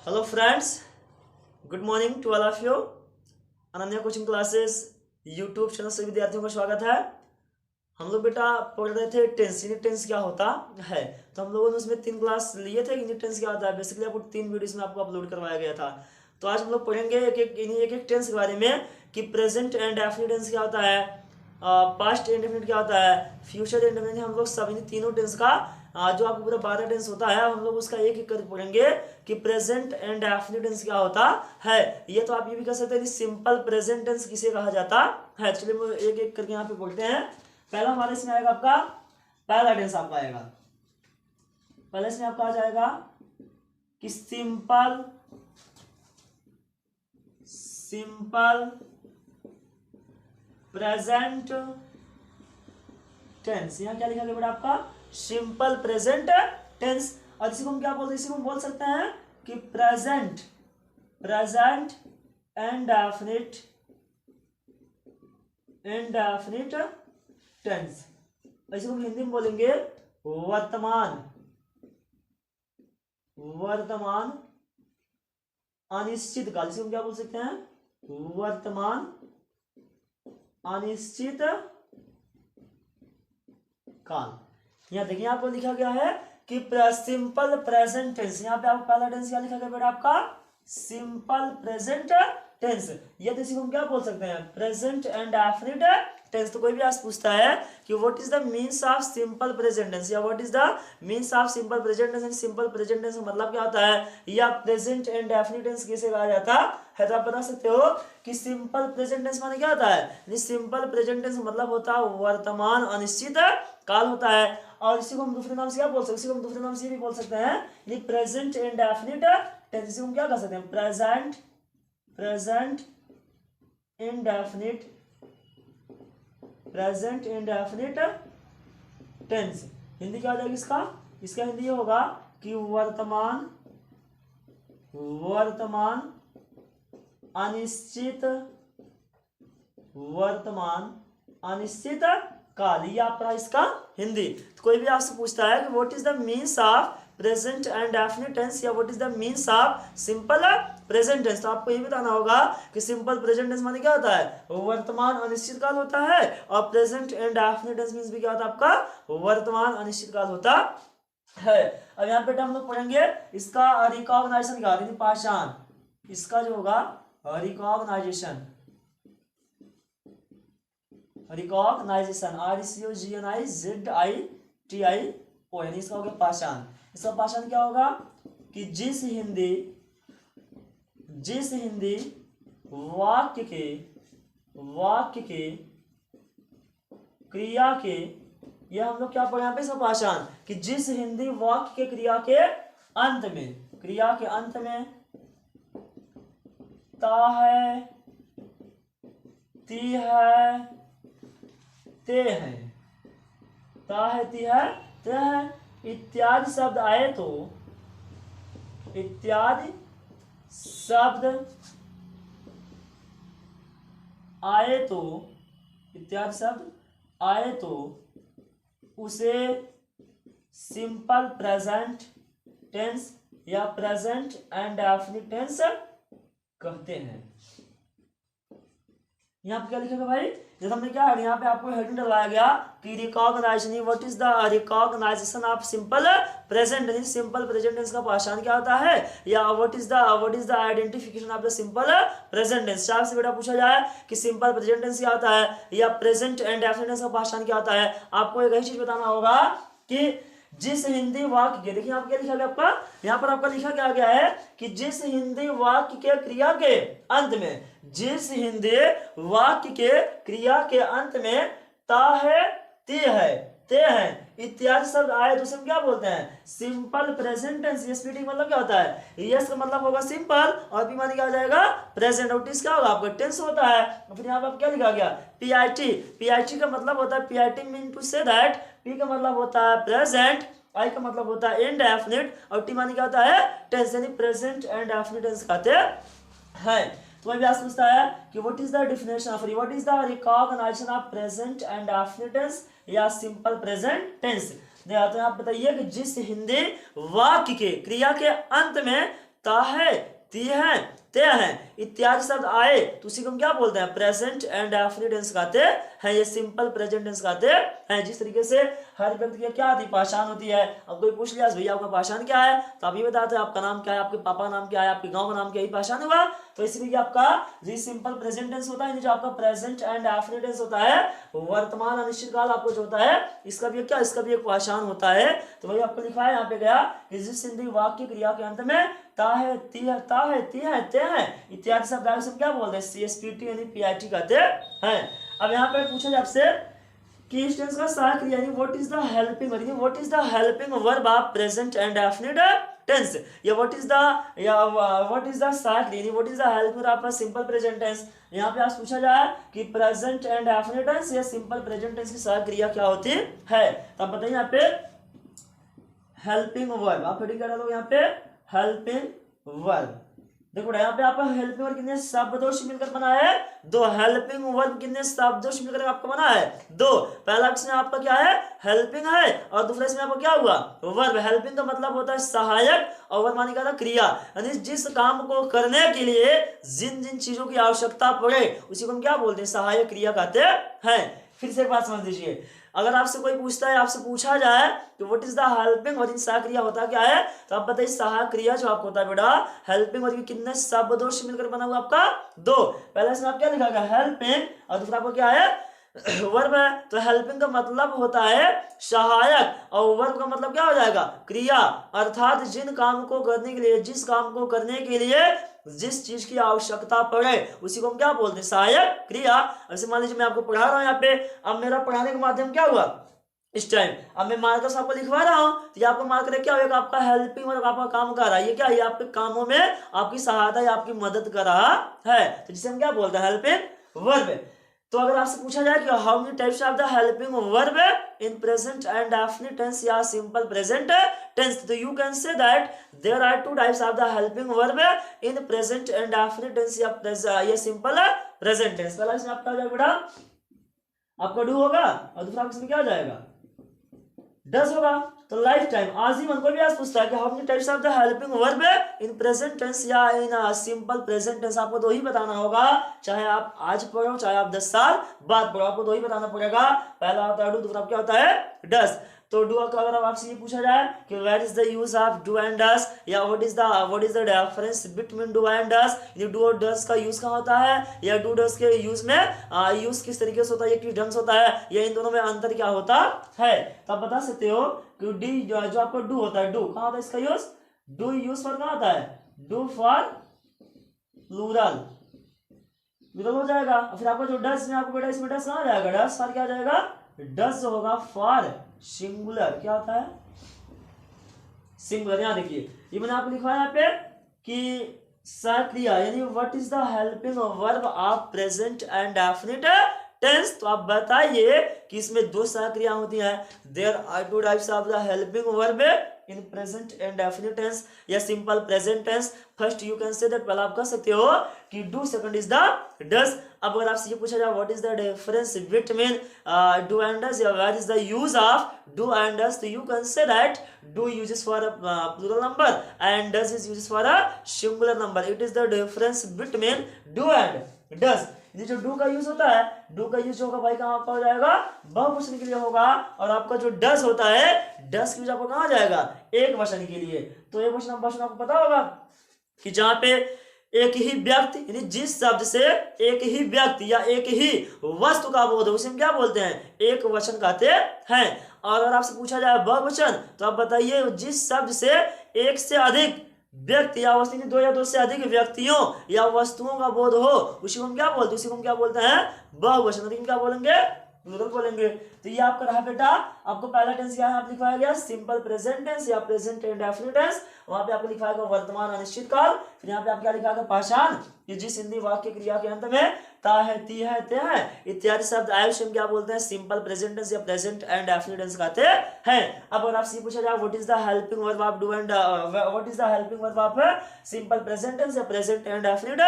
Hello friends, good morning to all of you. Ananya coaching classes YouTube channel से विद्यार्थियों का स्वागत है। हम लोग बेटा पढ़ रहे थे टेंस, यूनिट टेंस क्या होता है। तो हम लोगों ने उसमें 3 क्लास लिए थे। यूनिट टेंस क्या होता है बेसिकली आपको 3 वीडियोस में आपको अपलोड करवाया गया था। तो आज हम लोग पढ़ेंगे एक एक टेंस के बारे में कि प्रेजेंट एंड डेफिनिट टेंस क्या होता है, पास्ट इंडेफिनिट क्या होता है, फ्यूचर इंडेफिनिट। हम लोग सब इन तीनों टेंस का जो आपको पूरा 12 टेंस होता है हम लोग उसका एक एक कर पढ़ेंगे कि प्रेजेंट एंड डेफिनिट टेंस क्या होता है। ये तो आप ये भी कह सकते हैं कि सिंपल प्रेजेंट टेंस किसे कहा जाता है। चलिए एक एक करके यहाँ पे बोलते हैं। पहला हमारे इसमें आएगा आपका पहला टेंस आपका आएगा, पहले इसमें आपका आ जाएगा कि सिंपल प्रेजेंट टेंस। यहाँ क्या लिखा गया बेटा आपका सिंपल प्रेजेंट टेंस। और इसी को हम क्या बोलते हैं, इसी को हम बोल सकते हैं कि प्रेजेंट एंड डेफिनिट टेंस। इसी को हम हिंदी में बोलेंगे वर्तमान अनिश्चित काल। इसे हम क्या बोल सकते हैं, वर्तमान अनिश्चित काल। यहाँ देखिए आपको लिखा गया है कि सिंपल प्रेजेंट टेंस। यहाँ पे आपको पहला टेंस क्या लिखा गया बेटा आपका सिंपल प्रेजेंट टेंस। ये तो इसी को हम क्या बोल सकते हैं प्रेजेंट एंड डेफिनिट टेंस। तो कोई भी आज पूछता है कि what is the means of simple present tense या what is the means of simple present tense, simple present tense का मतलब क्या होता है या प्रेजेंट एंड डेफिनिट टेंस किसे कहा जाता है, तो आप बता सकते हो कि सिंपल प्रेजेंट टेंस माने क्या होता है। सिंपल प्रेजेंट टेंस मतलब होता है वर्तमान अनिश्चित काल होता है। और इसी को हम दूसरे नाम से क्या बोल सकते हैं, इसी को हम दूसरे नाम से भी बोल सकते हैं ये प्रेजेंट एंड डेफिनिट टेंस। इसी को हम क्या कर सकते हैं प्रेजेंट इंडेफिनिट टेंस। हिंदी क्या हो जाएगी इसका हिंदी ये होगा कि वर्तमान अनिश्चित काल। ये आपका इसका हिंदी। तो कोई भी आपसे पूछता है कि what is the means of present and definite tense या what is the means of simple present tense, तो आपको ये बताना होगा कि सिंपल प्रेजेंट टेंस माने क्या होता है वर्तमान अनिश्चित काल होता है। और present and definite tense means भी क्या होता है आपका वर्तमान अनिश्चित काल होता है। अब यहाँ पे हम लोग पढ़ेंगे इसका रिकॉग्नाइजेशन का पहचान। इसका जो होगा रिकॉग्नाइजेशन RCOGNIZITION, इसका हो गया पहचान। इसका पहचान क्या होगा कि जिस हिंदी वाक्य के क्रिया के, यह हम लोग क्या पढ़े यहाँ पे इसका पहचान कि जिस हिंदी वाक्य के क्रिया के अंत में ता है, ती है, ते है, ता है, ती है, ते है इत्यादि शब्द आए तो उसे सिंपल प्रेजेंट टेंस या प्रेजेंट एंड डेफिनिट टेंस कहते हैं। यहाँ पे क्या लिखेगा भाई, जैसे हमने क्या है यहाँ पे आपको हेडिंग डलवाया गया कि recognisation, what is the recognisation of simple present tense. Simple present tense का पहचान क्या होता है या what is the identification of the simple present tense. आपसे बेटा पूछा जाए कि सिंपल प्रेजेंट टेंस क्या होता है या प्रेजेंट एंड डेफिनिट टेंस का पहचान क्या होता है, आपको एक ही चीज बताना होगा कि जिस हिंदी वाक्य के, देखिए आपको क्या लिखा गया आपका यहाँ पर आपका लिखा गया है कि जिस हिंदी वाक्य के क्रिया के अंत में, जिस हिंदी वाक्य के क्रिया के अंत में ता है, ती है, ते है इत्यादि शब्द आए तो हम क्या बोलते हैं simple present tense. Yes PT मतलब क्या होता है, यस का मतलब होगा सिंपल और पी माने क्या हो जाएगा प्रेजेंट। और टिस क्या होगा आपका टेंस होता है। फिर यहाँ पर क्या लिखा गया पीआईटी का मतलब होता है PIT mean to say that, P का मतलब होता है प्रेजेंट, आई का मतलब होता है इंडेफिनिट और टी माने क्या होता है टेंस, यानी प्रेजेंट एंड डेफिनिट टेंस कहते हैं। तो मैं भी आज पूछता है कि what is the definition of, what is the recognition of present and definite tense या सिंपल प्रेजेंट टेंस। तो आप बताइए कि जिस हिंदी वाक्य के क्रिया के अंत में ता है, ती है, ते हैं इत्यादि शब्द आए तो उसी को हम क्या बोलते हैं, प्रेजेंट एंड डेफिनिट टेंस कहते हैं, ये सिंपल प्रेजेंट टेंस कहते हैं। जिस तरीके से हर व्यक्ति की क्या आती पहचान होती है, अब कोई पूछ लिया भैया आपका पहचान क्या है, तो आप ये बताते हैं आपका नाम क्या है, आपके पापा का नाम क्या है, आपके गांव का नाम क्या है, पहचान हुआ। तो इसलिए आपका जो सिंपल प्रेजेंट टेंस होता है, जो आपका प्रेजेंट एंड डेफिनिट टेंस होता है, वर्तमान अनिश्चित काल आपको जो होता है, इसका भी क्या, इसका भी एक पहचान होता है। तो वही आपको लिखा है यहाँ पे गया कि जिस हिंदी वाक्य क्रिया के अंत में ता है, ती है, ता है, ती है, ते हैं इत्यादि शब्द आए, क्या बोलते हैं, CSPT यानी PIT कहते हैं। अब यहाँ पे पूछा जाए आपसे कि इस टेंस का सहायक क्रिया यानी what is the helping verb, what is the helping verb of present and definite tense, या व्हाट इज द सहायक क्रिया, what is the helping verb of simple present tense. यहाँ पे आज पूछा जाए कि प्रेजेंट एंड डेफिनिट टेंस या सिंपल प्रेजेंट टेंस की सहायक क्रिया क्या होती है। तो आप बताइए यहाँ पे हेल्पिंग वर्ब, आप हेडिंग क्या डालोगे यहाँ पे, हेल्पिंग वर्ब। देखो यहाँ पे आपका हेल्पिंग वर्ब कितने शब्दों से मिलकर बना है, दो। हेल्पिंग वर्ब कितने शब्दों से मिलकर आपका बना है, दो। पहला इसमें आपका क्या है, हेल्पिंग है, और दूसरा इसमें आपका क्या हुआ, वर्ब। हेल्पिंग का मतलब होता है सहायक, और वर्ब माने क्या था, क्रिया, यानी जिस काम को करने के लिए जिन जिन चीजों की आवश्यकता पड़े उसी को हम क्या बोलते हैं, सहायक क्रिया कहते हैं। फिर से एक बात समझ लीजिए, अगर आपसे कोई पूछता है, आपसे पूछा जाए कि what is the helping verb, सहायक क्रिया होता क्या है, तो आप बताइए सहायक क्रिया जो आपको होता है बेटा, हेल्पिंग वर्ब कितने शब्दों से मिलकर बना हुआ आपका, दो। पहले इसमें आप क्या लिखा गया, हेल्पिंग, और दूसरा आपको क्या है, वर्ब है। तो हेल्पिंग का मतलब होता है सहायक, और वर्ब का मतलब क्या हो जाएगा, क्रिया, अर्थात जिन काम को करने के लिए, जिस काम को करने के लिए जिस चीज की आवश्यकता पड़े उसी को हम क्या बोलते हैं, सहायक क्रिया। ऐसे मान लीजिए मैं आपको पढ़ा रहा हूँ यहाँ पे, अब मेरा पढ़ाने का माध्यम क्या हुआ, इस टाइम अब मैं मार्कर से आपको लिखवा रहा हूँ, तो ये आपका मार्कर क्या होगा, आपका हेल्पिंग वर्ब आपका काम कर रहा है, ये क्या है, आपके कामों में आपकी सहायता या आपकी मदद कर रहा है, तो जिसे हम क्या बोलते हैं, हेल्पिंग वर्ब। तो अगर आपसे पूछा जाए कि how many types of the helping verb in present and definite tense या सिंपल प्रेजेंट टेंस, तो you can say that there are two types of the helping verb in present and definite tense या simple present tense. पहला इसमें आपका जाएगा बेटा, आपका do होगा, और दूसरा इसमें क्या हो जाएगा, डज होगा। तो लाइफ टाइम आजीवन, कोई भी आज पूछता है कि how many types of the helping verb in present tense या इन सिंपल प्रेजेंट टेंस, आपको दो ही बताना होगा, चाहे आप आज पढ़ो चाहे आप 10 साल बाद पढ़ो, आपको दो ही बताना पड़ेगा। पहला होता है डू, दूसरा क्या होता है डज। तो डू का अगर आपसे ये पूछा जाए कि where is the use of do and does, या what is the difference between do and does, ये डू और डज का यूज कहाँ होता है, या डू डज के यूज में यूज किस तरीके से होता है, किस ढंग से होता है, या इन दोनों में अंतर क्या होता है। तो आप बता सकते हो कि डी जो आपका डू होता है, डू कहाँ होता है इसका यूज, डू यूज फॉर कहाँ होता है, डू फॉर प्लूरल हो जाएगा। फिर आपका जो डज में आपको बेटा इसमें डज कहाँ जाएगा, डज फॉर क्या जाएगा, डज होगा फॉर सिंगुलर, क्या होता है सिंगुलर। यहाँ देखिए ये मैंने आपको लिखा है यहाँ पे कि सक्रिया यानी what is the helping verb of present and definite tense. तो आप बताइए कि इसमें दो सक्रिया होती हैं, there are two types of the helping verb in present and definite tense या simple present tense. First you can say that, पहला आप कह सकते हो कि do, second is the does. अब अगर आपसे ये पूछा जाए what is the difference between do and does या where is the use of do and does, तो you can say that do uses for a plural number and does is uses for a singular number. It is the difference between do and does. ये जो do का use होता है, do का use होगा भाई कहाँ आपका हो जाएगा, बहुवचन के लिए होगा, और आपका जो डज होता है, डज का यूज आपको कहाँ जाएगा, एक वचन के लिए। तो एक वचन आपको पता होगा कि जहां पे एक ही व्यक्ति यानी जिस शब्द से एक ही व्यक्ति या एक ही वस्तु का बोध है उसे हम क्या बोलते हैं, एक वचन कहते हैं। और अगर आपसे पूछा जाए बहुवचन, तो आप बताइए जिस शब्द से एक से अधिक व्यक्ति या वस्तु, दो या दो से अधिक व्यक्तियों या वस्तुओं का बोध हो उसी को हम क्या बोलते हैं, उसी को हम क्या बोलते हैं, बहुवचन। तो क्या बोलेंगे, प्लूरल बोलेंगे। तो ये आपका रहा बेटा, आपको पहला टेंस क्या है आप लिखवाया गया, सिंपल प्रेजेंट टेंस या प्रेजेंट एंड डेफिनिट टेंस। वहां पे आपको लिखा है वर्तमान अनिश्चित काल। फिर यहाँ पे आप क्या लिखा है, पहचान, कि जिस हिंदी वाक्य क्रिया के अंत में ता है, ती है, ते है इत्यादि शब्द आए उसे हम क्या बोलते हैं, सिंपल प्रेजेंट टेंस या प्रेजेंट एंड डेफिनिट टेंस कहते हैं। अब अगर आपसे पूछा जाए what is the helping verb of do and what is the helping verb of simple present tense या प्रेजेंट एंड डेफिनिट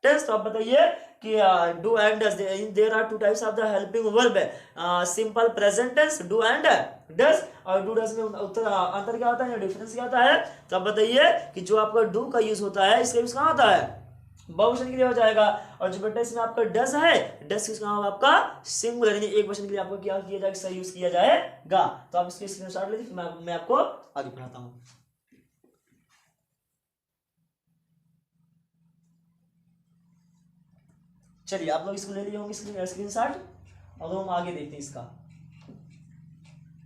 टेंस। तो आप बताइए कि do and does, there are two types of the helping verb है, simple present tense do and does, और do does में अंतर क्या होता है, डिफरेंस क्या होता है। तो आप बताइए कि जो आपका डू का यूज होता है इसका यूज कहाँ होता है, बहुवचन के लिए हो जाएगा, और जो बेटा इसमें आपका डज है, डज किसका होगा आपका सिंगुलर, यानी एक वचन के लिए आपको क्या किया जाएगा, सही यूज किया जाएगा। तो आप इसके स्क्रीनशॉट ले लीजिए, मैं आपको आगे पढ़ाता हूँ। चलिए आप लोग इसको ले लिए होंगे स्क्रीनशॉट, और हम आगे देखते हैं इसका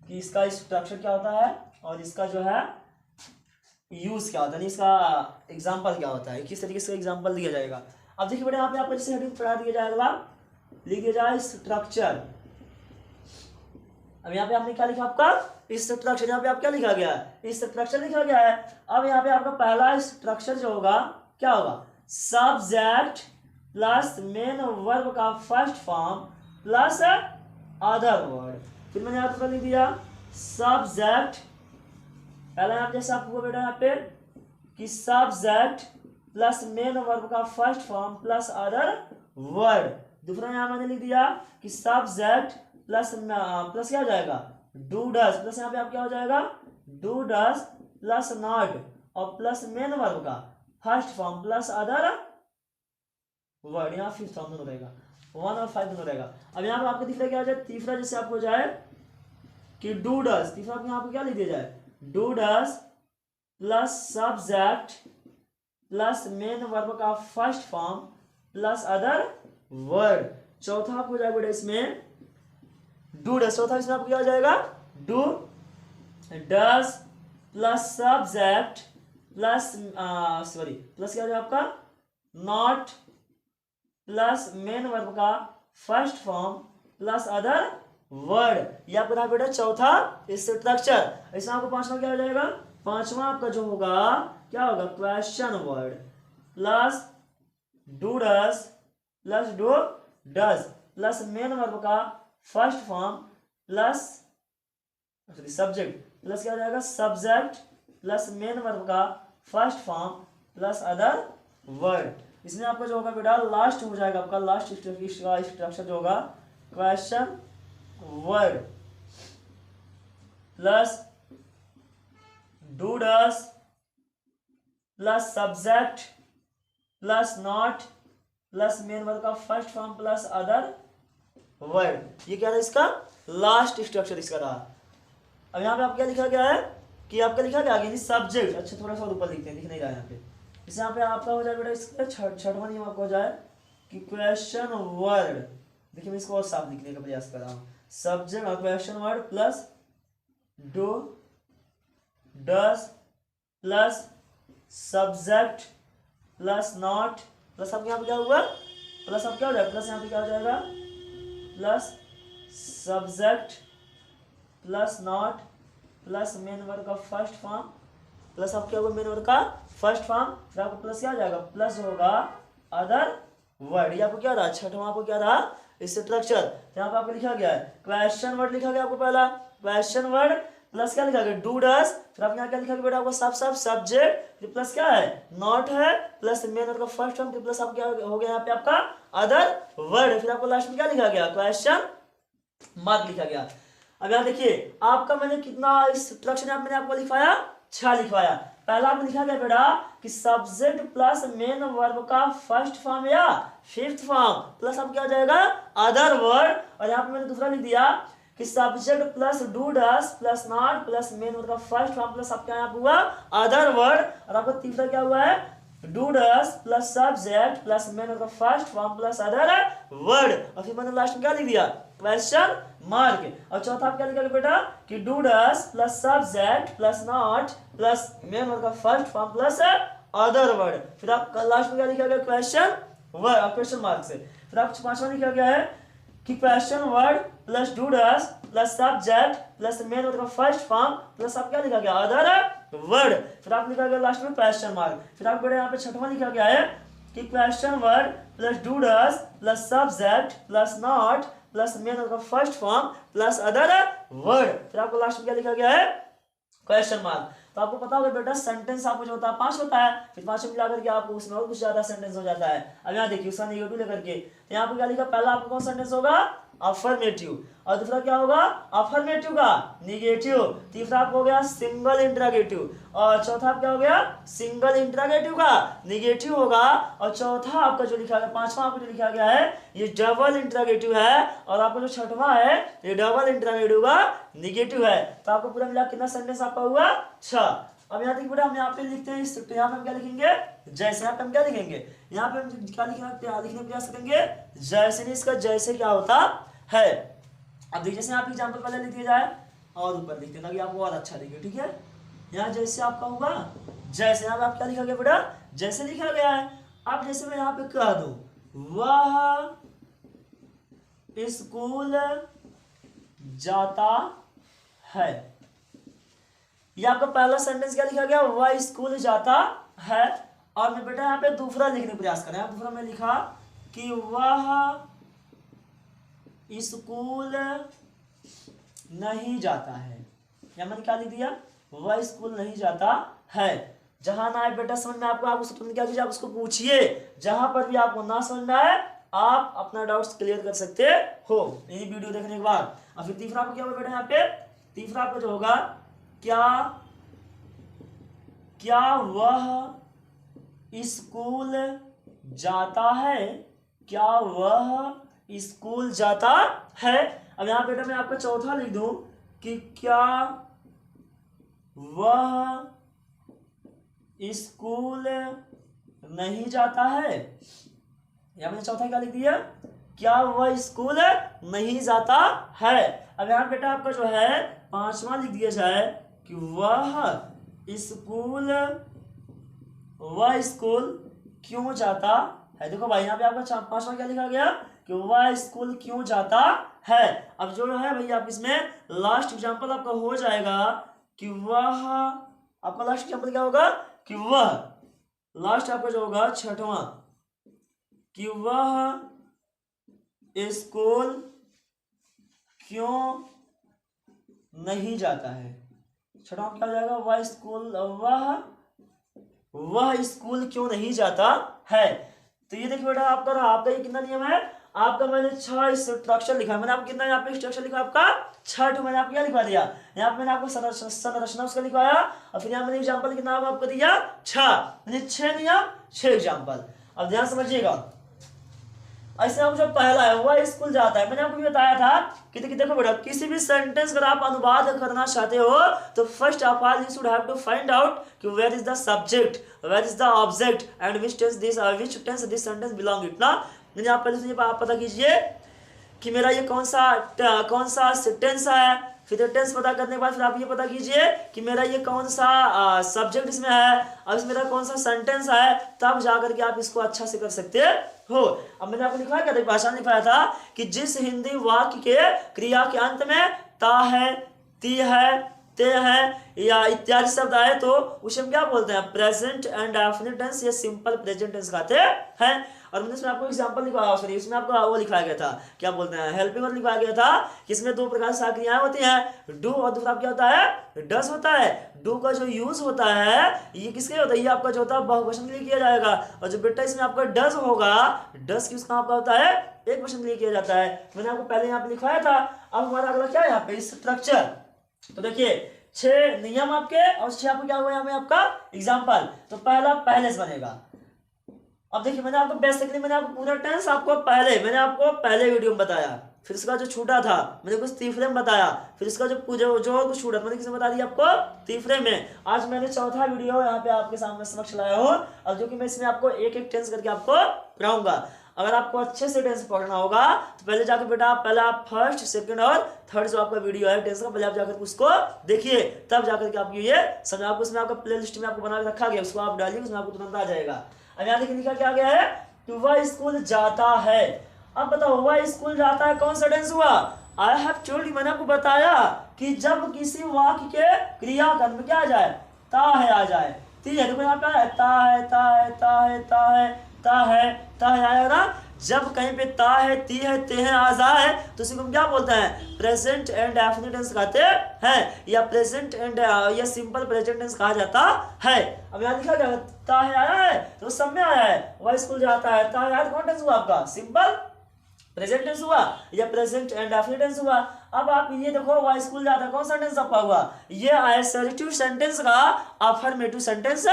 कि इसका स्ट्रक्चर क्या होता है और इसका जो है यूज क्या होता है, इसका एग्जांपल क्या होता है, किस तरीके से एग्जांपल दिया जाएगा। अब देखिए बेटा यहाँ पे आपको जैसे हेडिंग पढ़ा दिया जाएगा, लिख दिया जाए स्ट्रक्चर। अब यहाँ पे आपने क्या लिखा, आपका स्ट्रक्चर, यहाँ पे आप क्या लिखा गया है, स्ट्रक्चर लिखा गया है। अब यहाँ पे आपका पहला स्ट्रक्चर जो होगा क्या होगा, सब्जेक्ट प्लस मेन वर्ब का first form plus other word. फिर मैंने यहाँ पे लिख दिया सब्जेक्ट, पहला यहाँ जैसे आपको बेटा यहाँ पे कि सब्जेक्ट प्लस मेन वर्ब का first form plus other word. दूसरा यहाँ मैंने लिख दिया कि सब्जेक्ट प्लस प्लस क्या हो जाएगा, डू डज, प्लस यहाँ पे आप क्या हो जाएगा, डू डज प्लस नॉट, और प्लस मेन वर्ब का first form plus other word, यहाँ फिफ्थ फॉर्म दोनों रहेगा, 1 और 5 दोनों रहेगा। अब यहाँ पर आपको दिख रहा है क्या हो जाए, तीसरा जैसे आपको जाए कि डू डज, तीसरा यहाँ पे क्या लिख दिया जाए, do does plus subject plus main verb का first form plus other word. चौथा आपको हो जाएगा इसमें डू डज, चौथा इसमें आपको क्या हो जाएगा, do does plus subject plus plus क्या हो जाएगा आपका नॉट प्लस मेन वर्ब का first form plus other word. ये आपका था बेटा चौथा स्ट्रक्चर। इसमें आपको पांचवा क्या हो जाएगा, पांचवा आपका जो होगा क्या होगा, question word plus do does plus do does plus main verb का first form plus subject plus क्या हो जाएगा, सब्जेक्ट प्लस मेन वर्ब का first form plus other word. इसमें आपका जो होगा बेटा लास्ट हो जाएगा, आपका लास्ट स्ट्रक्चर जो होगा question word plus do does plus subject plus not plus main verb का first form plus other word. ये क्या था इसका लास्ट स्ट्रक्चर इसका रहा। अब यहाँ पे आप क्या लिखा गया है कि आपका लिखा गया आगे सब्जेक्ट, अच्छा थोड़ा सा ऊपर लिखते हैं, दिख नहीं रहा है यहाँ पे। इसे यहाँ पे आपका हो जाए बेटा इसका छठवां नियम आपको हो जाए कि क्वेश्चन वर्ड, देखिए मैं इसको और साफ लिखने का प्रयास कर रहा हूँ, सब्जेक्ट और question word plus do does plus subject plus not plus आपके यहाँ पे क्या हुआ, प्लस आप क्या हो जाएगा, प्लस यहाँ पे क्या हो जाएगा, plus subject plus not plus main word का फर्स्ट फॉर्म प्लस आप क्या होगा मेन वर्ड का फर्स्ट फॉर्म, फिर आपको प्लस क्या आ जाएगा, प्लस होगा अदर वर्ड। ये आपको क्या रहा, छठवां आपको क्या रहा स्ट्रक्चर। यहाँ पे आपको लिखा गया है क्वेश्चन वर्ड लिखा गया आपको पहला क्वेश्चन वर्ड प्लस क्या लिखा गया, डू डज, फिर आप यहाँ क्या लिखा गया बेटा आपको सब सब्जेक्ट, फिर प्लस क्या है नॉट है, प्लस मेन वर्ड का फर्स्ट फॉर्म, फिर प्लस आप क्या हो गया यहाँ पे आपका अदर वर्ड, फिर आपको लास्ट में क्या लिखा गया, क्वेश्चन मार्क लिखा गया। अब यहाँ देखिए आपका मैंने कितना स्ट्रक्चर यहाँ मैंने आपको लिखवाया, 6 लिखवाया। पहला आपने लिखा गया बेटा कि सब्जेक्ट प्लस मेन वर्ब का फर्स्ट फॉर्म या फिफ्थ फॉर्म प्लस अब क्या हो जाएगा अदर वर्ड, और यहाँ पे मैंने दूसरा लिख दिया कि subject plus do does plus not plus main verb का फर्स्ट फॉर्म प्लस अब क्या यहाँ पे हुआ अदर वर्ड, और आपका तीसरा क्या हुआ है do does plus subject plus main verb का first form plus other word, और फिर मैंने लास्ट में क्या लिख दिया क्वेश्चन मार्क। और चौथा आप क्या लिखा बेटा कि do does plus subject plus not plus main verb का first form plus other word, फिर आप लास्ट में क्या लिखा गया क्वेश्चन वर्ड क्वेश्चन मार्क से। फिर आप पांचवा लिखा गया है कि question word plus do does plus subject plus main verb का फर्स्ट फॉर्म प्लस आप क्या लिखा गया अदर वर्ड, फिर आप लिखा गया लास्ट में क्वेश्चन मार्क। फिर आप बेटा यहाँ पे छठवां लिखा गया है कि question word plus do does plus subject plus not plus main verb का first form plus other word, फिर आपको लास्ट में क्या लिखा गया है क्वेश्चन मार्क। तो आपको पता होगा बेटा सेंटेंस आपको जो होता है 5 होता है, फिर 5 मिला करके आपको उसमें और कुछ ज्यादा सेंटेंस हो जाता है। अब यहाँ देखिए उसका नेगेटिव लेकर के, तो यहाँ पे क्या लिखा, पहला आपका कौन सेंटेंस होगा, अफर्मेटिव, और दूसरा क्या होगा, अफर्मेटिव का नेगेटिव, तीसरा आपको हो गया सिंगल इंटरोगेटिव, और चौथा क्या हो गया, सिंगल इंटरोगेटिव का नेगेटिव होगा, और चौथा आपका जो लिखा गया, पांचवा आपको जो लिखा गया है ये डबल इंटरोगेटिव है, और आपका जो छठवां है ये डबल इंटरोगेटिव का नेगेटिव है। तो आपको पूरा मिला कितना सेंटेंस आपका हुआ, 6। अब यहाँ देखिए बेटा हम यहाँ पे लिखते हैं इस, तो यहाँ पे हम क्या लिखेंगे, जैसे, यहाँ पे हम क्या लिखेंगे, यहाँ पे हम क्या लिखने का प्रयास करेंगे, जैसे, नहीं इसका जैसे क्या होता है। अब देखिए जैसे यहाँ पे एग्जाम्पल पहले लिख दिया जाए और ऊपर लिखते हैं ताकि आपको और अच्छा दिखे, ठीक है। यहाँ जैसे आपका होगा, जैसे यहाँ पे आप क्या लिखा गया बेटा, जैसे लिखा गया है। अब जैसे मैं यहाँ पे कह दूं वह स्कूल जाता है, ये आपका पहला सेंटेंस क्या लिखा गया, वह स्कूल जाता है। और मैं बेटा यहाँ पे दूसरा लिखने का प्रयास करें, दूसरा मैं लिखा कि वह स्कूल नहीं जाता है, या मैंने क्या लिख दिया, वह स्कूल नहीं जाता है। जहां ना आए बेटा समझ में आपको, उसको तुरंत क्या कीजिए, आप उसको पूछिए, जहां पर भी आपको ना समझ में आए आप अपना डाउट्स क्लियर कर सकते हो ये वीडियो देखने के बाद। और फिर तीसरा आपको क्या होगा बेटा, यहाँ पे तीसरा आपको जो होगा, क्या वह स्कूल जाता है, क्या वह स्कूल जाता है। अब यहाँ बेटा मैं आपका चौथा लिख दूं कि क्या वह स्कूल नहीं जाता है, यहाँ मैंने चौथा क्या लिख दिया, क्या वह स्कूल नहीं जाता है। अब यहाँ बेटा आपका जो है पांचवा लिख दिया जाए कि वह स्कूल क्यों जाता है। देखो भाई यहाँ पे आपका पांचवा क्या लिखा गया कि वह स्कूल क्यों जाता है। अब जो है भैया आप इसमें लास्ट एग्जांपल आपका हो जाएगा कि वह, आपका लास्ट एग्जांपल क्या होगा कि वह, लास्ट आपका जो होगा छठवां, कि वह स्कूल क्यों नहीं जाता है। छठवां क्या हो जाएगा, वह स्कूल क्यों नहीं जाता है। तो ये देखिए बेटा आपका ये कितना नियम है, आपका मैंने 6 स्ट्रक्चर लिखा है। मैंने आपको कितना यहाँ पे स्ट्रक्चर लिखा, आपका 6 मैंने आपको क्या लिखवा दिया, यहाँ पे मैंने आपको संरचना उसका लिखवाया, और फिर यहाँ मैंने एग्जाम्पल कितना आपको दिया 6, मैंने 6 नियम 6 एग्जाम्पल। अब ध्यान समझिएगा, ऐसे आपको जो पहला है वह स्कूल जाता है, मैंने आपको भी बताया था कि देखो बेटा किसी भी सेंटेंस अगर आप अनुवाद करना चाहते हो तो first of all you should have to find out कि where is the subject, where is the object and which tense this sentence belong it ना। मैंने आप पहले से आप पता कीजिए कि मेरा ये कौन सा टेंस है, फिर टेंस पता करने के बाद फिर आप ये पता कीजिए कि मेरा ये कौन सा सब्जेक्ट इसमें है, और इसमें मेरा कौन सा सेंटेंस है, तब जाकर के आप इसको अच्छा से कर सकते हो। अब मैंने आपको लिखा है भाषा लिखाया था कि जिस हिंदी वाक्य के क्रिया के अंत में ता है, ती है, ते है या इत्यादि शब्द आए तो उसे हम क्या बोलते हैं, प्रेजेंट एंड डेफिनिट टेंस या सिंपल प्रेजेंट टेंस कहते हैं। और मैंने इसमें आपको एग्जांपल लिखवाया, सॉरी इसमें आपको वो लिखवाया गया था, क्या बोलते हैं, हेल्पिंग वर्ब लिखवाया गया था कि इसमें 2 प्रकार से क्रियाएं होती हैं, डू और दूसरा क्या होता है, डस होता है। डू का जो यूज होता है ये किसके होता है, ये आपका जो होता है बहुवचन के लिए किया जाएगा, और जो बेटा इसमें आपका डस होगा, डस किस काम का होता है, एक वचन के लिए किया जाता है। मैंने आपको पहले यहाँ पे लिखवाया था। अब हमारा अगला क्या है यहाँ पे स्ट्रक्चर, तो देखिए 6 नियम आपके और 6 आपको क्या हुआ यहाँ में आपका एग्जाम्पल। तो पहला पहले से बनेगा। अब देखिए मैंने आपको बेसिकली मैंने आपको पूरा टेंस आपको पहले वीडियो में बताया, फिर इसका जो छूटा था मैंने कुछ तीसरे में बताया, फिर इसका जो कुछ छूटा मैंने किसमें बता दिया आपको, तीसरे में। आज मैंने चौथा वीडियो यहाँ पे आपके सामने समक्ष लाया हूँ, और जो कि मैं इसमें आपको एक एक टेंस करके आपको पढ़ाऊंगा। अगर आपको अच्छे से टेंस पढ़ना होगा तो पहले जाकर बेटा पहले आप फर्स्ट, सेकंड और थर्ड जो आपका वीडियो है टेंस का, पहले आप जाकर उसको देखिए, तब जाकर के आपको ये समझ, आपको उसमें आपका प्ले लिस्ट में आपको बना के रखा गया, उसको आप डालिए, उसमें आपको तुरंत आ जाएगा। अब यहाँ देखिए लिखा क्या गया है कि वह स्कूल जाता है। अब बताओ वह स्कूल जाता है कौन सा टेंस हुआ, आई हैव टोल्ड यू, मैंने आपको बताया कि जब किसी वाक्य के क्रिया कर्म में क्या आ जाए, ता है आ जाए, ठीक है। देखो यहाँ पे ता है, ता है, ता है, ता है, ता है, ता है आया ना, जब कहीं पे ता है, ती है, ते है, आजा है, तो उसी को हम क्या बोलते हैं, प्रेजेंट एंड डेफिनिट टेंस कहते हैं, या प्रेजेंट एंड या सिंपल प्रेजेंट टेंस कहा जाता है। अब यहाँ लिखा गया ता है आया है तो सब में आया है, वह स्कूल जाता है, ता है आया कौन टेंस हुआ आपका, सिंपल प्रेजेंट टेंस हुआ या प्रेजेंट एंड डेफिनिट टेंस हुआ। अब आप ये देखो वह स्कूल जाता है कौन सा टेंस आपका हुआ, ये असर्टिव सेंटेंस का अफर्मेटिव सेंटेंस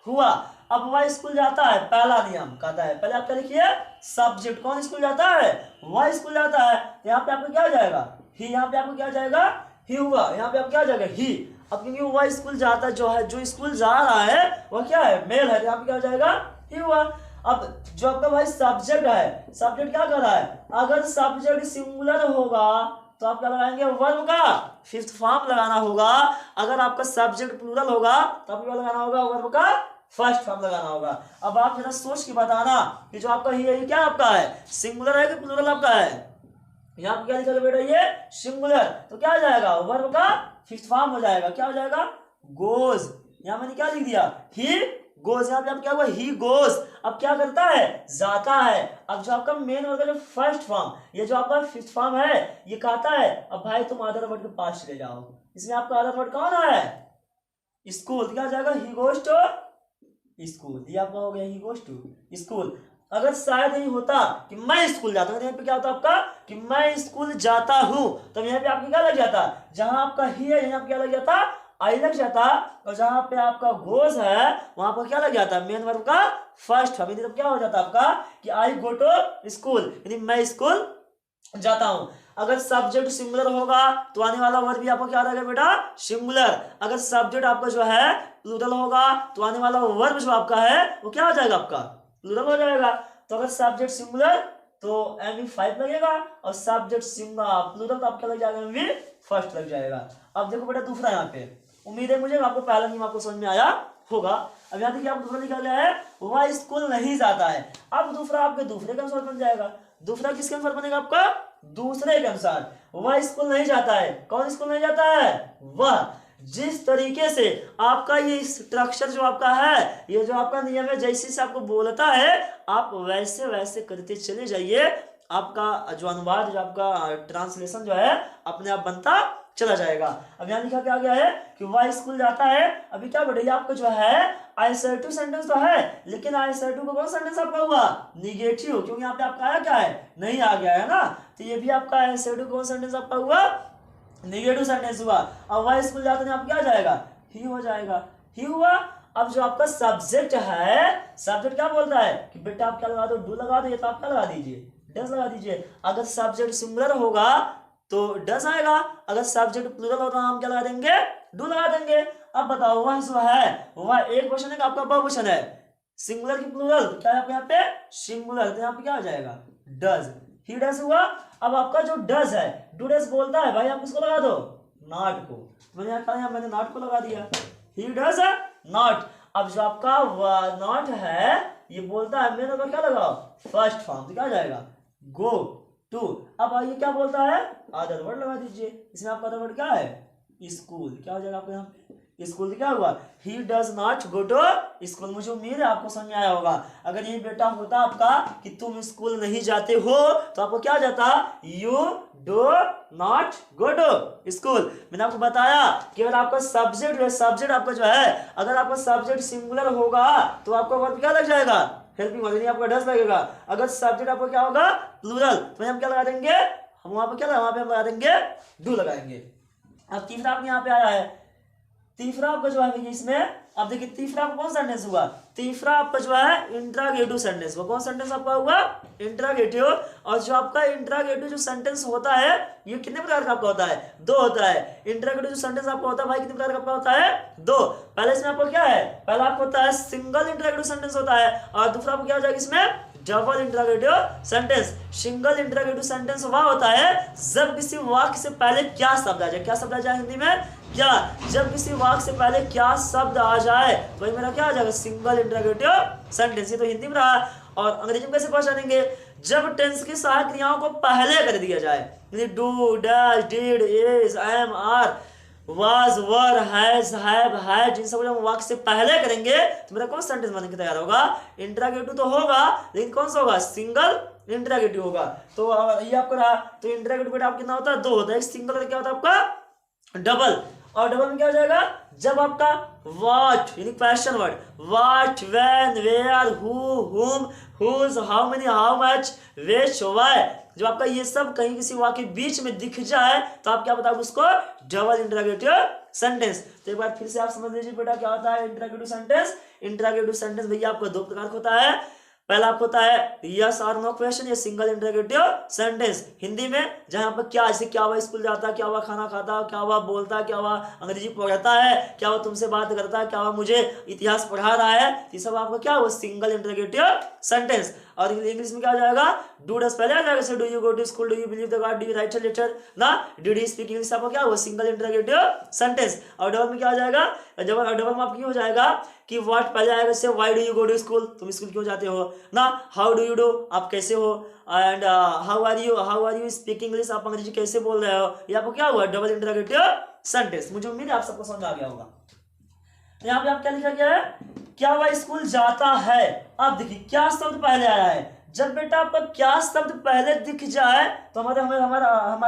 हुआ। अब वह स्कूल जाता है, पहला नियम कहता है, पहले आप क्या लिखिए, सब्जेक्ट, कौन स्कूल जाता है, वह स्कूल जाता है, तो यहाँ पे आपको क्या जाएगा, ही, यहाँ पे आपको क्या जाएगा, ही हुआ, यहाँ पे आप क्या जाएगा, ही। अब क्योंकि वह स्कूल जाता जो है, जो स्कूल जा रहा है वह क्या है, मेल है, यहाँ पे क्या जाएगा, ही हुआ। अब जो आपका भाई सब्जेक्ट है, सब्जेक्ट क्या कर रहा है, अगर सब्जेक्ट सिंगुलर होगा तो आप क्या लगाएंगे, वर्ब का फिफ्थ फॉर्म लगाना होगा। अगर आपका सब्जेक्ट प्लूरल होगा तो आपको क्या लगाना होगा, वर्ब का फर्स्ट फॉर्म लगाना होगा। अब आप जरा सोच के बताना कि जो आपका ये क्या आपका है, सिंगुलर है कि प्लूरल आपका है, यहाँ पे क्या लिखा बेटा, ये सिंगुलर, तो क्या हो जाएगा, वर्ब का फिफ्थ फॉर्म हो जाएगा, क्या हो जाएगा, गोज। यहाँ मैंने क्या लिख दिया, ही गोज, यहाँ पे आप क्या हुआ, ही गोज। अब क्या करता है, जाता है। अब जो आपका मेन वर्ग का जो फर्स्ट फॉर्म, ये जो आपका फिफ्थ फॉर्म है, ये कहता है अब भाई तुम अदर वर्ड के पास चले जाओ, इसमें आपका अदर वर्ड कौन है, स्कूल, क्या जाएगा, ही गोज टू स्कूल, ये आपका हो गया, ही गोज टू स्कूल। अगर शायद नहीं होता कि मैं स्कूल जाता हूँ, तो यहाँ पे क्या होता आपका, कि मैं स्कूल जाता हूँ, तो यहाँ पे आपका क्या लग जाता, जहां आपका ही है यहाँ पे क्या लग जाता, आई लग जाता, और जहां पे आपका गोज है वहां पर क्या लग जाता, मेन वर्ब का फर्स्ट फॉर्म, मतलब क्या हो जाता आपका कि आई गो टू स्कूल, यानी मैं स्कूल जाता हूं। अगर सब्जेक्ट सिंगुलर होगा तो आने वाला वर्ब भी आपको क्या रहेगा बेटा, सिंगुलर। अगर सब्जेक्ट आपका जो है प्लूरल होगा तो आने वाला वर्ब जो आपका है वो क्या हो जाएगा, आपका प्लूरल हो जाएगा। तो अगर सब्जेक्ट सिंगुलर तो MV5 लगेगा, और सब्जेक्ट सिंगुलर प्लूरल तो आपका लग जाएगा MV फर्स्ट लग जाएगा। अब देखो बेटा दूसरा, यहाँ पे उम्मीद है मुझे आपको पहला नियम आपको समझ में आया होगा। अब यहाँ देखिए आप दूसरा लिखा गया है, वह स्कूल नहीं जाता है। अब दूसरा आपके दूसरे के अनुसार बन जाएगा, दूसरा किसके अनुसार बनेगा आपका, दूसरे के अनुसार। वह स्कूल नहीं जाता है, कौन स्कूल नहीं जाता है, वह। जिस तरीके से आपका ये स्ट्रक्चर जो आपका है, ये जो आपका नियम है, जैसे से आपको बोलता है आप वैसे वैसे करते चले जाइए, आपका जो अनुवाद, जो आपका ट्रांसलेशन जो है अपने आप बनता चला जाएगा। अब यहाँ लिखा क्या गया है कि वह स्कूल जाता है। अभी क्या बढ़ेगा आपको जो है असर्टिव सेंटेंस तो है, लेकिन असर्टिव का कौन सेंटेंस आपका हुआ, निगेटिव, क्योंकि यहाँ पे आपका आया क्या है, नहीं आ गया है ना, तो ये भी आपका असर्टिव कौन सेंटेंस आपका हुआ, निगेटिव सेंटेंस हुआ। अब वह स्कूल जाता है, आप क्या जाएगा, ही हो जाएगा, ही हुआ। अब जो आपका सब्जेक्ट है, सब्जेक्ट क्या बोलता है कि बेटा आप क्या लगा दो, डू लगा दो, ये तो आप क्या लगा दीजिए, डज लगा दीजिए। अगर सब्जेक्ट सिंगुलर होगा तो डज आएगा, अगर सब्जेक्ट प्लूरल होगा तो हम क्या लगा देंगे, डू लगा देंगे। अब बताओ वह जो है वह एक क्वेश्चन है कि आपका बहुवचन है, सिंगुलर की प्लूरल, क्या है यहाँ पे सिंगुलर, तो यहाँ पे क्या हो जाएगा, डज, ही डज हुआ। अब आपका जो डज है, डू डज बोलता है भाई, आप किसको लगा दो, नॉट को, मैंने यहाँ मैंने नॉट को लगा दिया, ही डज नॉट। अब जो आपका नॉट है ये बोलता है, मैंने तो क्या लगाओ, फर्स्ट फॉर्म, तो क्या हो जाएगा, गो टू। अब ये क्या बोलता है, अदर वर्ड लगा दीजिए, इसमें आपका अदर वर्ड क्या है, स्कूल, क्या हो जाएगा आपको यहाँ पे, स्कूल क्या हुआ, he does not go to school. मुझे उम्मीद है आपको समझ में आया होगा। अगर ये बेटा होता आपका कि तुम स्कूल नहीं जाते हो, तो आपको क्या जाता, you do not go to school. मैंने आपको बताया कि अगर आपका सब्जेक्ट आपका जो है, अगर आपका सब्जेक्ट सिंगुलर होगा तो आपका वर्ब क्या लग जाएगा, हेल्पिंग वर्ब, यानी आपका डज लगेगा। अगर सब्जेक्ट आपको क्या होगा, प्लूरल, तो हम क्या लगा देंगे, हम वहां पर क्या लगा, वहां पे हम लगा देंगे डू लगाएंगे। अब तीसरा आपके यहाँ पे आया है, तीसरा आपका जो है इसमें, अब देखिए तीसरा आपका कौन सेंटेंस हुआ, तीसरा आपका जो है इंट्रागेटिव सेंटेंस, वो कौन सेंटेंस आपका हुआ, इंट्रागेटिव। और जो आपका इंट्रागेटिव जो सेंटेंस होता है ये कितने प्रकार का आपका होता है, दो होता है। इंट्रागेटिव जो सेंटेंस आपका होता है भाई कितने प्रकार का आपका होता है, दो। पहले इसमें आपको क्या है, पहला आपको होता है सिंगल इंट्रागेटिव सेंटेंस होता है, और दूसरा आपको क्या हो जाएगा इसमें, double interrogative sentence. Single interrogative sentence वह होता है जब किसी वाक्य से पहले क्या शब्द आ जाए, क्या शब्द आ जाए हिंदी में, क्या, जब किसी वाक्य से पहले क्या शब्द आ जाए तो मेरा क्या आ जाएगा, सिंगल इंट्रागेटिव सेंटेंस। ये तो हिंदी में रहा, और अंग्रेजी में कैसे पहचानेंगे, जब टेंस की सहायक क्रियाओं को पहले कर दिया जाए, do, dash, did, is, am, are, was, were, has, have, had, इन सब जब वाक्य से पहले करेंगे तो मेरा कौन सा सेंटेंस बन के तैयार होगा? इंट्रागेटिव तो होगा, लेकिन कौन सा होगा? सिंगल इंट्रागेटिव होगा। तो ये आपका रहा। तो इंट्रागेटिव बेटा आप कितना होता है? 2 होता है। एक सिंगल क्या होता है आपका? डबल। और डबल में क्या हो जाएगा? जब आपका व्हाट यानी question word, what, when, where, who, whom, whose, how many, how much, which, why, जब आपका ये सब कहीं किसी वाक्य के बीच में दिख जाए तो आप क्या बताओगे उसको? Double interrogative sentence. तो एक बार फिर से आप समझ लीजिए बेटा क्या होता है इंटरोगेटिव सेंटेंस। इंटरोगेटिव सेंटेंस भैया आपको 2 प्रकार का होता है। पहला आपको होता है यस और नो क्वेश्चन, ये सिंगल इंटरोगेटिव सेंटेंस। हिंदी में जहां पर क्या, जैसे क्या हुआ स्कूल जाता, क्या हुआ खाना खाता, क्या हुआ बोलता, क्या हुआ अंग्रेजी पढ़ता है, क्या हुआ तुमसे बात करता है, क्या हुआ मुझे इतिहास पढ़ा रहा है, ये सब आपको क्या हुआ? Single interrogative sentence. और इंग्लिश में क्या हो जाएगा? डू डस पहले आ जाएगा, जैसे do you go to school, do you believe the god, do you write a letter ना, डिड यू स्पीक इंग्लिश, आपको क्या हुआ? Single interrogative sentence. और डबल में क्या हो जाएगा? डबल में आपको हो जाएगा कि व्हाट पहले आएगा, जैसे why do you go to school, तुम स्कूल क्यों जाते हो ना, हाउ डू यू डू, आप कैसे हो, and how are you speaking English, आप अंग्रेजी कैसे बोल रहे हो, ये आपको क्या हुआ? Double interrogative sentence. मुझे उम्मीद है आप सबको समझ आ गया होगा। यहाँ पे आप क्या लिखा गया है? क्या वह स्कूल जाता है। अब देखिए क्या शब्द पहले आया है। जब बेटा आपका क्या शब्द पहले दिख जाए तो हमारा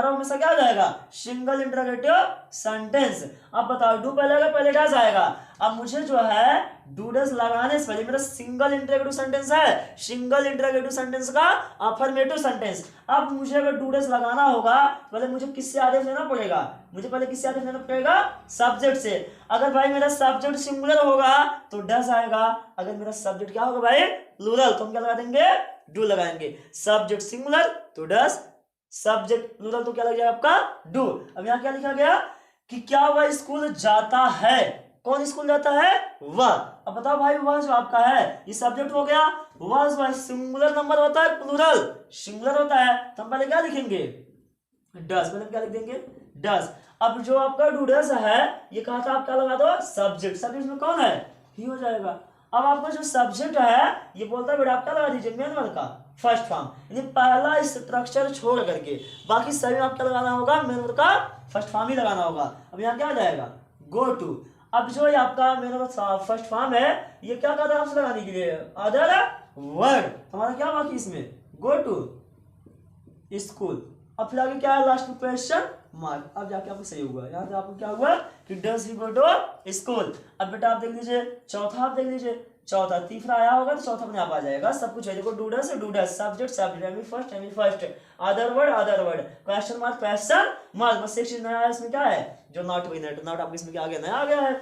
हमेशा क्या आ जाएगा? Single interrogative sentence. अब बताओ डू पहले आएगा, पहले डज आएगा। अब मुझे जो है डू डज लगाने से पहले मेरा सिंगल इंटरोगेटिव सेंटेंस है, सिंगल इंटरोगेटिव सेंटेंस का अफर्मेटिव सेंटेंस। अब मुझे अगर डू डज लगाना होगा पहले मुझे किससे आदेश लेना पड़ेगा? मुझे पहले किससे आदेश लेना पड़ेगा? सब्जेक्ट से। अगर भाई मेरा सब्जेक्ट सिंगुलर होगा तो डज आएगा, अगर मेरा सब्जेक्ट क्या होगा भाई? प्लूरल, तो हम क्या लगा देंगे? डू लगाएंगे। सब्जेक्ट सिंगुलर तो डज, सब्जेक्ट प्लूरल तो क्या लग जाएगा आपका? डू। अब यहाँ क्या लिखा गया कि क्या वह स्कूल जाता है। कौन स्कूल जाता है? वह। अब बताओ भाई वह जो आपका है ये सब्जेक्ट हो गया, वह सिंगुलर नंबर होता है, प्लूरल सिंगुलर होता है, तो हम पहले क्या लिखेंगे? डज। पहले क्या लिख देंगे? डज। अब जो आपका डू डज है ये कहा था आप क्या लगा दो? सब्जेक्ट। सब्जेक्ट में कौन है? ही हो जाएगा। अब आपका जो सब्जेक्ट है ये बोलता है बेटा आप क्या लगा दीजिए? मेन वर्ड का फर्स्ट फॉर्म, यानी पहला स्ट्रक्चर छोड़ करके बाकी सभी में आपको लगाना होगा मेन वर्ड का फर्स्ट फॉर्म ही लगाना होगा। अब यहाँ क्या आ जाएगा? Go to. अब जो ये आपका मेन वर्ड फर्स्ट फॉर्म है ये क्या कहता है आपसे लगाने के लिए? Other word. हमारा क्या बाकी इसमें? Go to school. अब फिर आगे क्या है? Last question mark. अब जाके आपको सही हुआ, यहाँ पे आपको क्या हुआ कि does he go to school. अब बेटा आप देख लीजिए चौथा, आप देख लीजिए चौथा, तीसरा आया होगा तो चौथा अपने आप आ जाएगा। सब कुछ है देखो, do does subject subject, M first, other word, question mark question mark. बस एक चीज नया है इसमें, क्या है? जो नॉट विनर, नॉट आपको इसमें क्या आ गया? नया आ गया है।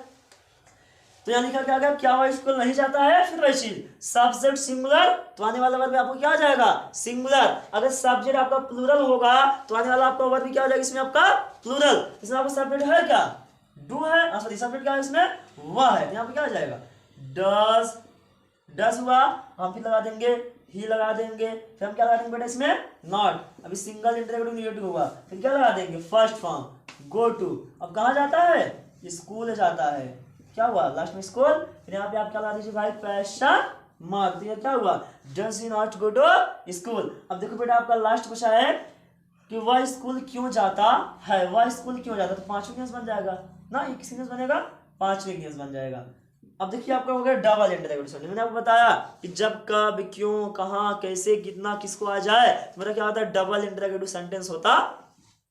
तो यहाँ लिखा क्या गया? क्या वह स्कूल नहीं जाता है। फिर वही चीज सब्जेक्ट सिंगुलर तो आने वाला वर्ब आपको क्या आ जाएगा? सिंगुलर। अगर सब्जेक्ट आपका प्लूरल होगा तो आने वाला आपका वर्ब क्या हो जाएगा? इसमें आपका प्लूरल। इसमें आपका सब्जेक्ट है क्या? डू है, सॉरी सब्जेक्ट क्या है इसमें? वह है। यहाँ पे क्या आ जाएगा? डज। डज हुआ, हम फिर लगा देंगे ही लगा देंगे, फिर हम क्या लगा देंगे बेटा इसमें? नॉट। अभी सिंगल इंटरोगेटिव नेगेटिव हुआ, फिर क्या लगा देंगे? First form go to. अब कहाँ जाता है? स्कूल जाता है। क्या हुआ? लास्ट में स्कूल। फिर यहाँ पे आप क्या लगा दीजिए भाई? Question mark. तो ये क्या हुआ? Does he not go to school. अब देखो बेटा आपका लास्ट क्वेश्चन है कि वह स्कूल क्यों जाता है। वह स्कूल क्यों जाता है तो पांचवें केस बन जाएगा ना, ये किसी केस बनेगा? पांचवें केस बन जाएगा। अब देखिए आपका हो गया डबल इंटरोगेटिव सेंटेंस। मैंने आपको बताया कि जब, कब, क्यों, कहाँ, कैसे, कितना, किसको आ जाए तो मेरा क्या होता है? डबल इंटरोगेटिव सेंटेंस होता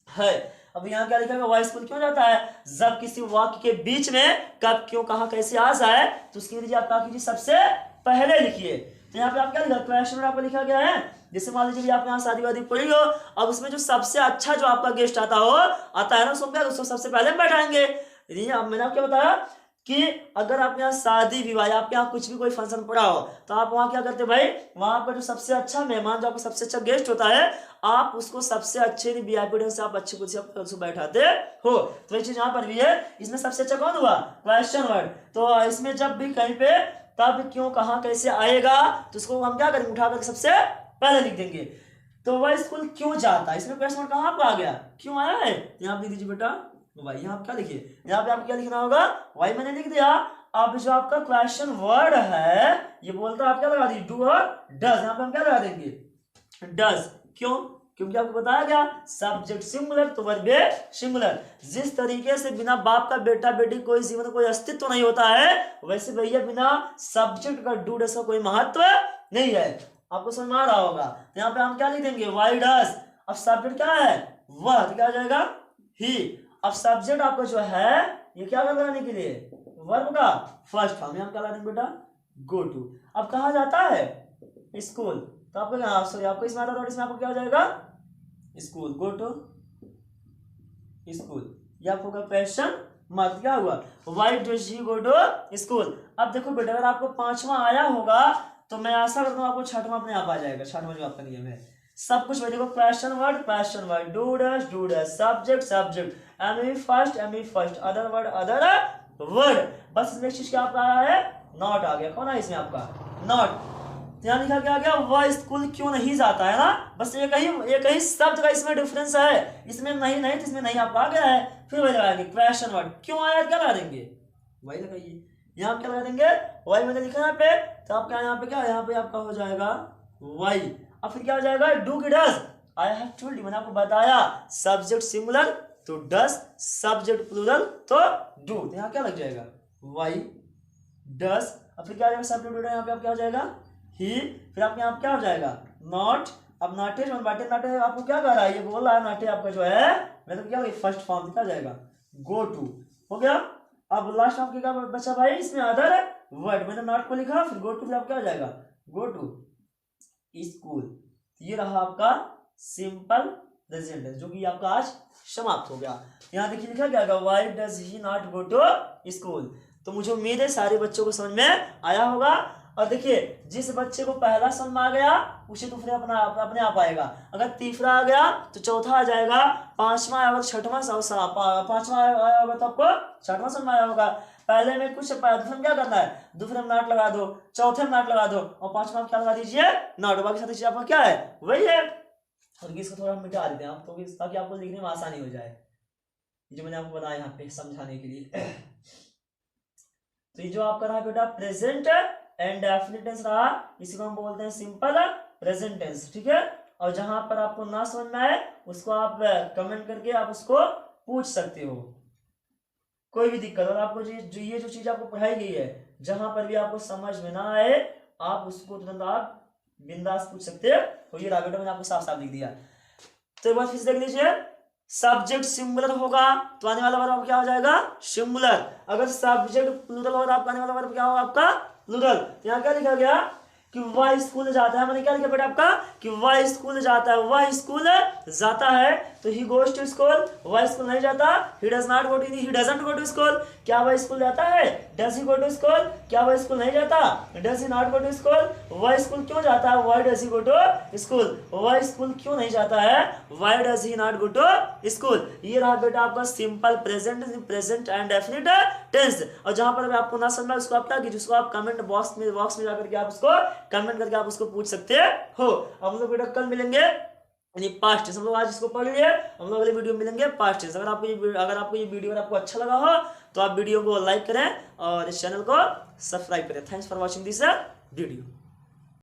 है। अब यहाँ क्या लिखा है? वह स्कूल क्यों जाता है। जब किसी वाक्य के बीच में कब, क्यों, कहाँ, कैसे आ जाए तो उसकी लीजिए आप क्या कीजिए? सबसे पहले लिखिए। तो यहाँ पे आप क्या लिखा? क्वेश्चन में आपको लिखा गया है, जैसे मान लीजिए आप यहाँ शादी वादी पढ़ी हो, अब उसमें जो सबसे अच्छा जो आपका गेस्ट आता है ना उसको सबसे पहले बैठाएंगे। अब मैंने आपको क्या बताया कि अगर आप यहाँ शादी विवाह या आपके यहाँ कुछ भी कोई फंक्शन पड़ा हो तो आप वहाँ क्या करते भाई? वहाँ पर जो सबसे अच्छा मेहमान, जो आपका सबसे अच्छा गेस्ट होता है, आप उसको सबसे अच्छे वीआईपी ढंग से आप अच्छे कुछ उसको बैठाते हो। तो ये चीज यहाँ पर भी है। इसमें सबसे अच्छा कौन हुआ? Question word. तो इसमें जब भी कहीं पे तब, क्यों, कहाँ, कैसे आएगा तो उसको हम क्या करेंगे? उठा करके सबसे पहले लिख देंगे। तो वह स्कूल क्यों जाता है, इसमें क्वेश्चन वर्ड कहाँ पर आ गया? क्यों आया है? यहाँ पे दीजिए बेटा भाई, यहाँ आप क्या लिखिए? यहाँ पे आपको क्या लिखना होगा? वाई मैंने लिख दिया। अब जो आपका क्वेश्चन वर्ड है ये बोलता है आप क्या लगा दीजिए? डू और डज। यहाँ पे हम क्या लगा देंगे? डज। क्यों? क्योंकि आपको बताया गया सब्जेक्ट सिंगुलर तो वर्ब सिंगुलर। जिस तरीके से बिना बाप का बेटा बेटी कोई जीवन कोई अस्तित्व नहीं होता है, वैसे भैया बिना सब्जेक्ट का डू डस का कोई महत्व नहीं है। आपको समझ में आ रहा होगा। तो यहाँ पे हम क्या लिख देंगे, वाई डस। अब सब्जेक्ट क्या है, वह, तो क्या हो जाएगा ही। अब सब्जेक्ट आपका जो है ये क्या लगाने के लिए, वर्ब का फर्स्ट फॉर्म, हम क्या ला देंगे बेटा, गो टू। अब कहा जाता है स्कूल, तो आपको सॉरी आपको इसमें आता है, इसमें आपको क्या हो जाएगा, स्कूल, गो टू स्कूल। ये आपको क्वेश्चन मार्क क्या हुआ, why does he go to school. अब देखो बेटा अगर आपको पांचवा आया होगा तो मैं आशा करता हूँ आपको छठवां अपने आप आ जाएगा। छठवां जो आपका नियम है सब कुछ देखो, question word, do does, subject, M first, other word. बस नेक्स्ट चीज क्या आपका आया है, नॉट आ गया। कौन है इसमें आपका, नॉट। यहाँ लिखा क्या गया, वह स्कूल क्यों नहीं जाता है ना। बस एक ही शब्द का इसमें डिफरेंस है, इसमें नहीं तो इसमें नहीं आपका आ गया है। फिर वही लगाएंगे क्वेश्चन वर्ड, क्यों आया क्या लगा देंगे, वही लगाइए। यहाँ क्या लगा देंगे, वही मैंने लिखा यहाँ पे, तो आपका यहाँ पे क्या, यहाँ पे आपका हो जाएगा वही। अब फिर क्या हो जाएगा, डू की does, I have told you, मैंने आपको बताया सब्जेक्ट सिंगुलर तो डज, सब्जेक्ट प्लूरल तो डू। तो यहाँ क्या लग जाएगा, वाई डज। अब फिर क्या हो जाएगा, सब्जेक्ट डू, यहाँ पे आप क्या हो जाएगा ही। फिर आपके यहाँ क्या हो जाएगा, नॉट। अब नाटे आपको क्या कर रहा है, ये बोल रहा है नाटे आपका जो है मतलब क्या फर्स्ट फॉर्म क्या जाएगा, गो टू। हो गया। अब लास्ट आपके क्या बचा भाई, इसमें अदर वर्ड, मैंने नॉट को लिखा, फिर गो टू, फिर आप क्या हो जाएगा, गो टू स्कूल। ये रहा आपका सिंपल प्रेजेंट जो कि आपका आज समाप्त हो गया। यहाँ देखिए लिखा क्या, why does he not go to school. तो मुझे उम्मीद है सारे बच्चों को समझ में आया होगा। और देखिए जिस बच्चे को पहला समझ में आ गया उसे दूसरे अपने आप आएगा, अगर तीसरा आ गया तो चौथा आ जाएगा, पांचवा आया होगा तो छठवां, पांचवा आया होगा तो आपको छठवां समझ में आया होगा। पहले में कुछ दूसरे में क्या करना है, दूसरे में नॉट लगा दो, चौथे में नॉट लगा दो, और पांचवा में क्या लगा दीजिए, नॉट। बाकी सारी चीज आपका क्या है, वही है। और इसको थोड़ा मिटा देते हैं आप, तो ताकि आपको लिखने में आसानी हो जाए, जो मैंने आपको बनाया यहाँ पे समझाने के लिए। तो ये जो आपका रहा बेटा प्रेजेंट एंड डेफिनिट टेंस रहा, इसी को हम बोलते हैं सिंपल प्रेजेंट टेंस, ठीक है। और जहां पर आपको ना समझ में आए उसको आप कमेंट करके आप उसको पूछ सकते हो, कोई भी दिक्कत। और आपको ये जो चीज आपको पढ़ाई गई है, जहां पर भी आपको समझ में ना आए आप उसको तुरंत आप बिंदास पूछ सकते हो। तो ये बेटा मैंने आपको साफ साफ लिख दिया। तो एक बार फिर से देख लीजिए, सब्जेक्ट सिंगुलर होगा तो आने वाला वर्ब क्या हो जाएगा, सिंगुलर। अगर सब्जेक्ट प्लूरल होगा आपका आने वाला वर्ब क्या होगा, आपका प्लूरल। यहाँ क्या लिखा गया कि वह स्कूल जाता है, मैंने क्या लिखा बेटा आपका कि वह स्कूल जाता है, वह स्कूल जाता है तो ही गोज टू स्कूल, वह स्कूल नहीं जाता, he does not go to, he doesn't go to school. क्या वह स्कूल जाता है, does he go to school, क्या वह स्कूल नहीं जाता, does he not go to school. वह स्कूल क्यों जाता है, why does he go to school, वह स्कूल क्यों नहीं जाता है, why does he not go to school. ये रहा बेटा आपका simple present and definite tense. और जहां पर आपको ना समझ उसको आप क्या कीजिए, उसको आप कमेंट बॉक्स में जाकर के आप उसको कमेंट करके आप उसको पूछ सकते हो। हम लोग बेटा कल मिलेंगे यानी पास्ट टेंस, हम लोग आज इसको पढ़ लिए, हम लोग अगले वीडियो में मिलेंगे पास्ट टेंस। अगर आपको ये वीडियो अगर आपको अच्छा लगा हो तो आप वीडियो को लाइक करें और इस चैनल को सब्सक्राइब करें। Thanks for watching this video.